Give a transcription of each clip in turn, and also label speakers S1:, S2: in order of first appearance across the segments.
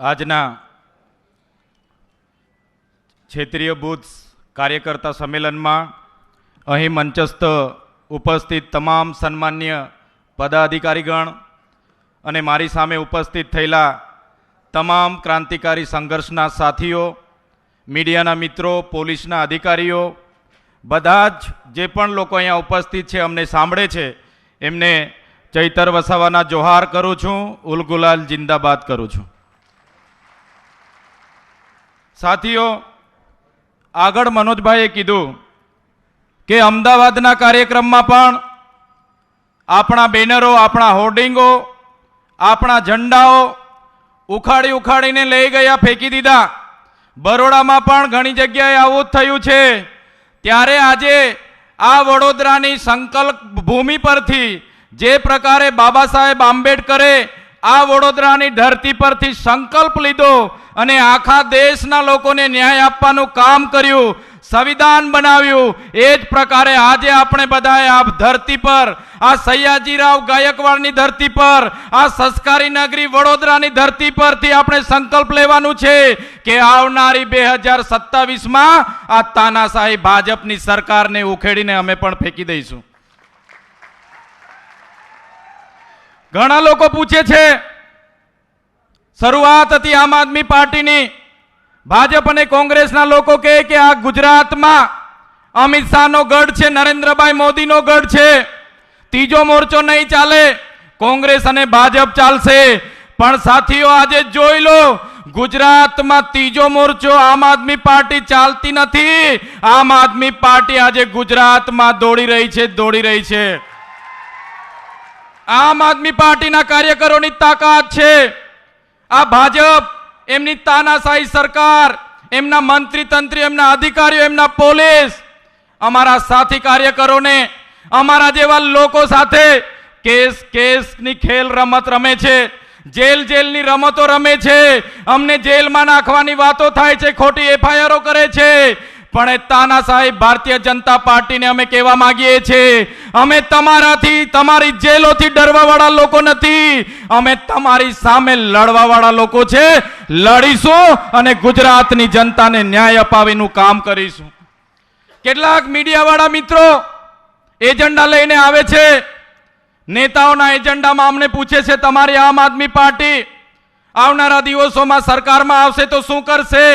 S1: આજના ક્ષેત્રીય બૂથ કાર્યકર્તા સંમેલનમાં અહીં મંચસ્થ ઉપસ્થિત તમામ સન્માન્ય પદાધિકારીગણ અને મારી સામે ઉપસ્થિત થયેલા તમામ ક્રાંતિકારી સંઘર્ષના સાથીઓ, મીડિયાના મિત્રો, પોલીસના અધિકારીઓ, બધા જ જે પણ લોકો અહીંયા ઉપસ્થિત છે, અમને સાંભળે છે, એમને ચૈતર વસાવાના જોહાર કરું છું, ઉલગુલાલ જિંદાબાદ કરું છું. સાથીઓ, આગળ મનોજભાઈએ કીધું કે અમદાવાદના કાર્યક્રમમાં પણ આપણા બેનરો, આપણા હોર્ડિંગો, આપણા ઝંડાઓ ઉખાડીને લઈ ગયા, ફેંકી દીધા. બરોડામાં પણ ઘણી જગ્યાએ આવું જ થયું છે. ત્યારે આજે આ વડોદરાની સંકલ્પ ભૂમિ પરથી જે પ્રકારે બાબા સાહેબ આંબેડકરે આ વડોદરાની ધરતી પરથી સંકલ્પ લીધો અને આખા દેશના લોકોને ન્યાય આપવાનું કામ કર્યું, સંવિધાન બનાવ્યું, એ જ પ્રકારે આજે આપણે બધાએ આ ધરતી પર, આ સયાજીરાવ ગાયકવાડની ધરતી પર, આ સંસ્કારી નગરી વડોદરાની ધરતી પરથી આપણે સંકલ્પ લેવાનું છે કે આવનારી 2027માં આ તાનાશાહી ભાજપની સરકારને ઉખેડીને અમે પણ ફેંકી દઈશું. ઘણા લોકો પૂછે છે, શરૂઆત હતી આમ આદમી પાર્ટીની, ભાજપ અને કોંગ્રેસના લોકો કહે કે આ ગુજરાતમાં અમિત શાહનો ગઢ છે, નરેન્દ્રભાઈ મોદીનો ગઢ છે, ત્રીજો મોરચો નહીં ચાલે, કોંગ્રેસ અને ભાજપ ચાલશે. પણ સાથીઓ, આજે જોઈ લો, ગુજરાતમાં ત્રીજો મોરચો આમ આદમી પાર્ટી ચાલતી નથી. આમ આદમી પાર્ટી આજે ગુજરાતમાં દોડી રહી છે. આમ આદમી પાર્ટીના કાર્યકરોની તાકાત છે. આ ભાજપ, એમની તાનાશાહી સરકાર, એમના મંત્રી તંત્રી, એમના અધિકારીઓ, એમના પોલીસ અમારા સાથી કાર્યકરોને, અમારા જેવા લોકો સાથે કેસની ખેલ રમત રમે છે, જેલની રમતો રમે છે. અમને જેલમાં નાખવાની વાતો થાય છે, ખોટી એફઆઈઆરો કરે છે. પણ એ તાનાશાહી ભારતીય જનતા પાર્ટીને અમે કહેવા માંગીએ છીએ, અમે તમારાથી, તમારી જેલોથી ડરવા વાળા લોકો નથી, અમે તમારી સામે લડવા વાળા લોકો છે. લડીશું અને ગુજરાતની જનતાને ન્યાય અપાવીનું કામ કરીશું. કેટલાક મીડિયા વાળા મિત્રો એજન્ડા લઈને આવે છે, નેતાઓના એજન્ડામાં અમને પૂછે છે, તમારી આમ આદમી પાર્ટી આવનારા દિવસોમાં સરકારમાં આવશે તો શું કરશે?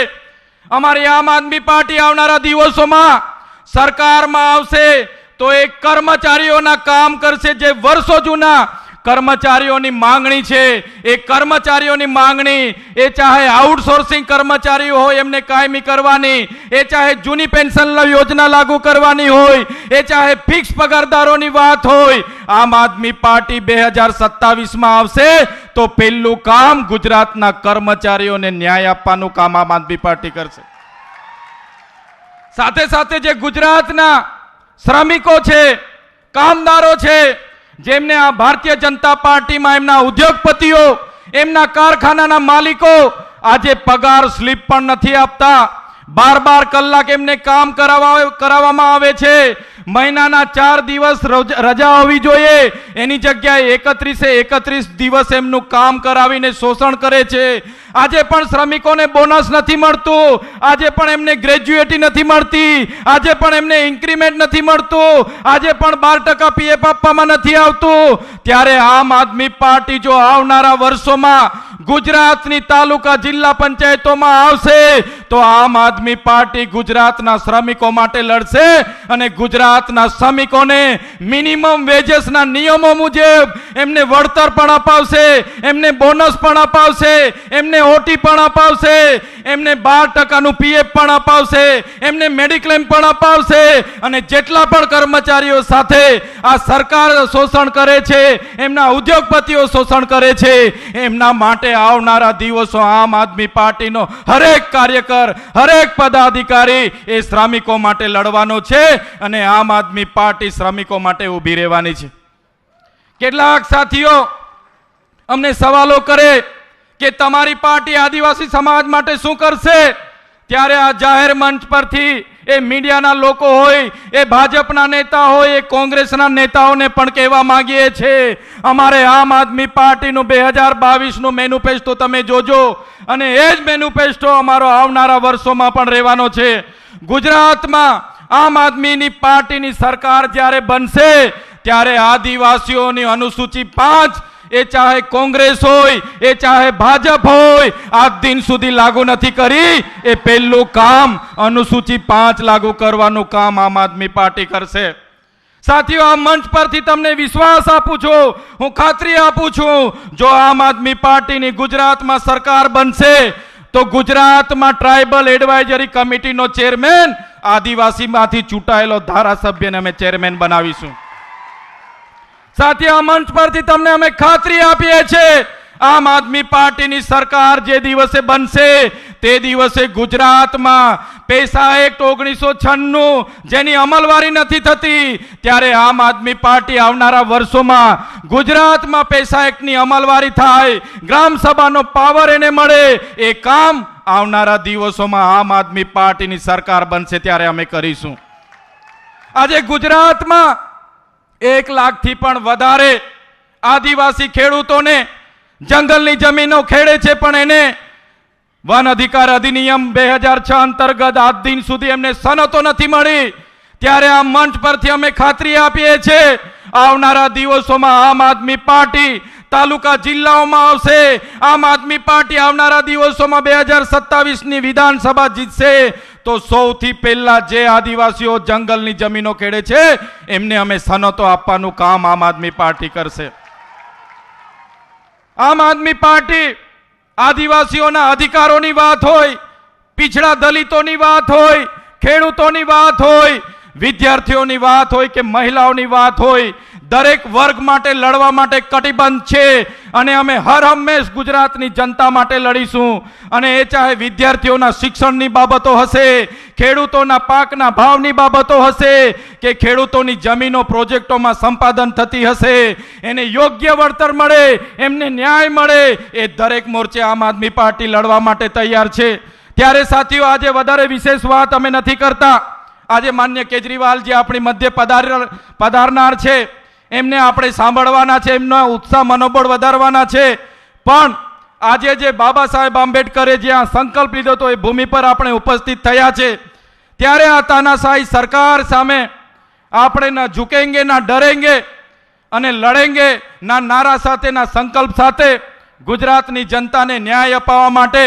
S1: અમારી આમ આદમી પાર્ટી આવનારા દિવસોમાં સરકારમાં આવશે તો એ કર્મચારીઓના કામ કરશે, જે વર્ષો જૂના કર્મચારીઓની માંગણી છે. એ કર્મચારીઓની માંગણી, એ ચાહે આઉટસોર્સિંગ કર્મચારીઓ હોય એમને કાયમી કરવાની, એ ચાહે જૂની પેન્શન યોજના લાગુ કરવાની હોય, એ ચાહે ફિક્સ પગારદારોની વાત હોય, આમ આદમી પાર્ટી 2027માં આવશે તો પહેલું કામ ગુજરાતના કર્મચારીઓને ન્યાય આપવાનું કામ આમ આદમી પાર્ટી કરશે. સાથે સાથે જે ગુજરાતના શ્રમિકો છે, કામદારો છે, જેમને આ ભારતીય જનતા પાર્ટીમાં એમના ઉદ્યોગપતિઓ, એમના કારખાનાના માલિકો આજે પગાર સ્લીપ પણ નથી આપતા. 12 કલાક એમને કામ કરાવવામાં આવે છે. મહિનાના 4 દિવસ રજા હોવી જોઈએ, એની જગ્યાએ 31 દિવસ એમનું કામ કરાવીને શોષણ કરે છે. આજે પણ શ્રમિકોને બોનસ નથી મળતું, આજે પણ એમને ગ્રેજ્યુએટી નથી મળતી, આજે પણ એમને ઇન્ક્રીમેન્ટ નથી મળતું, આજે પણ 12% પીએફ આપવામાં નથી આવતું. ત્યારે આમ આદમી પાર્ટી જો આવનારા વર્ષોમાં ગુજરાતની તાલુકા જિલ્લા પંચાયતોમાં આવશે તો આમ આદમી પાર્ટી ગુજરાતના શ્રમિકો માટે લડશે અને ગુજરાતના શ્રમિકોને મિનિમમ વેજેસના નિયમો મુજબ એમને વળતર પણ અપાવશે, એમને બોનસ પણ અપાવશે, એમને ઓટી પણ અપાવશે, એમને 12%નું પીએફ પણ અપાવશે, એમને મેડિક્લેમ પણ અપાવશે. અને જેટલા પણ કર્મચારીઓ સાથે આ સરકાર શોષણ કરે છે, એમના ઉદ્યોગપતિઓ શોષણ કરે છે, એમના માટે આવનારા દિવસો આમ આદમી પાર્ટીનો હરેક કાર્યકર, હરેક પદાધિકારી એ શ્રમિકો માટે લડવાનો છે અને આમ આદમી પાર્ટી શ્રમિકો માટે ઊભી રહેવાની છે. કેટલાક સાથીઓ અમને સવાલો કરે કે તમારી પાર્ટી આદિવાસી સમાજ માટે શું કરશે? ત્યારે આ જાહેર મંચ પરથી એ મીડિયાના લોકો હોય, એ ભાજપના નેતા હોય, એ કોંગ્રેસના નેતાઓને પણ કહેવા માંગીએ છીએ, અમારે આમ આદમી પાર્ટીનું 2022નું મેનિફેસ્ટો તમે જોજો અને એ જ મેનિફેસ્ટો અમારો આવનારા વર્ષોમાં પણ રહેવાનો છે. ગુજરાતમાં આમ આદમીની પાર્ટીની સરકાર જ્યારે બનશે ત્યારે આદિવાસીઓની અનુસૂચિ 5 એ ચાહે કોંગ્રેસ હોય, એ ચાહે ભાજપ હોય, આજ દિન સુધી લાગુ નથી કરી. એ પહેલું કામ અનુસૂચિ 5 લાગુ કરવાનું કામ આમ આદમી પાર્ટી કરશે. સાથીઓ, આ મંચ પરથી તમને વિશ્વાસ આપું છું, હું ખાતરી આપું છું, જો આમ આદમી પાર્ટીની ગુજરાતમાં સરકાર બનશે તો ગુજરાતમાં ટ્રાઇબલ એડવાઇઝરી કમિટીનો ચેરમેન આદિવાસીમાંથી ચૂંટાયેલો ધારાસભ્યને અમે ચેરમેન બનાવીશું. સાથીઓ, આ મંચ પરથી તમને અમે ખાતરી આપીએ છીએ, આમ આદમી પાર્ટીની સરકાર જે દિવસે બનશે તે દિવસે ગુજરાતમાં પૈસા એક્ટ 1996 જેની અમલવારી નથી થતી, ત્યારે આમ આદમી પાર્ટી આવનારા વર્ષોમાં ગુજરાતમાં પૈસા એક્ટની અમલવારી થાય, ગ્રામ સભાનો પાવર એને મળે. એ કામ આવનારા દિવસોમાં આમ આદમી પાર્ટીની સરકાર બનશે ત્યારે અમે કરીશું. આજે ગુજરાતમાં 1 લાખથી પણ વધારે આદિવાસી ખેડૂતોને જંગલની જમીનો ખેડે છે, પણ એને વન અધિકાર અધિનિયમ 2006 અંતર્ગત આજ દિન સુધી એમને સનતો નથી મળી. ત્યારે આ મંચ પરથી અમે ખાતરી આપીએ છીએ, આવનારા દિવસોમાં આમ આદમી પાર્ટી તાલુકા જિલ્લાઓમાં આવશે. આમ આદમી પાર્ટી આવનારા દિવસોમાં 2027ની વિધાનસભા જીતશે તો સૌથી પહેલા જે આદિવાસીઓ જંગલની જમીનો ખેડે છે એમને અમે સનતો આપવાનું કામ આમ આદમી પાર્ટી કરશે. આમ આદમી પાર્ટી આદિવાસીઓના અધિકારોની વાત હોય, પીછડા દલિતોની વાત હોય, ખેડૂતોની વાત હોય, વિદ્યાર્થીઓની વાત હોય કે મહિલાઓની વાત હોય, દરેક વર્ગ માટે લડવા માટે કટિબદ્ધ છે અને અમે હર હંમેશ ગુજરાતની જનતા માટે લડીશું. અને એ ચાહે વિદ્યાર્થીઓના શિક્ષણની બાબતો હશે, ખેડૂતોના પાકના ભાવની બાબતો હશે કે ખેડૂતોની જમીનો પ્રોજેક્ટોમાં સંપાદન થતી હશે, એને યોગ્ય વળતર મળે, એમને ન્યાય મળે, એ દરેક મોરચે આમ આદમી પાર્ટી લડવા માટે તૈયાર છે. ત્યારે સાથીઓ, આજે વધારે વિશેષ વાત અમે નથી કરતા. આજે માન્ય કેજરીવાલ જે આપણી મધ્ય પધારનાર છે એમને આપણે સાંભળવાના છે, એમનો ઉત્સાહ મનોબળ વધારવાના છે. પણ આજે જે બાબા સાહેબ આંબેડકરે જ્યાં સંકલ્પ લીધો હતો એ ભૂમિ પર આપણે ઉપસ્થિત થયા છે. ત્યારે આ તાનાશાહી સરકાર સામે આપણે ના ઝુકેંગે ના ડરેંગે અને લડેંગે ના નારા સાથે, ના સંકલ્પ સાથે ગુજરાતની જનતાને ન્યાય અપાવવા માટે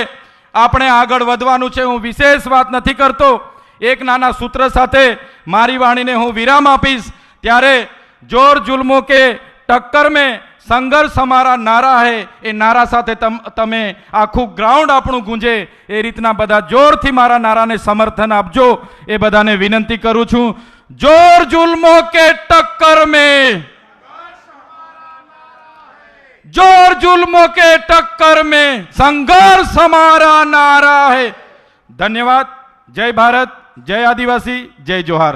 S1: આપણે આગળ વધવાનું છે. હું વિશેષ વાત નથી કરતો, એક નાના સૂત્ર સાથે મારી વાણીને હું વિરામ આપીશ. ત્યારે જોર જુલ્મો કે ટક્કર में संघर्ष हमारा नारा है, એ નારા સાથે તમે આખું ગ્રાઉન્ડ આપણું ગુંજે એ રીતના બધા જોરથી મારા નારાને સમર્થન આપજો, એ બધાને વિનંતી કરું છું. જોર જુલ્મો કે ટક્કર में, जोर जुल्मों के टक्कर में संघर्ष हमारा नारा है. धन्यवाद. जय भारत, जय आदिवासी, जय जोहार.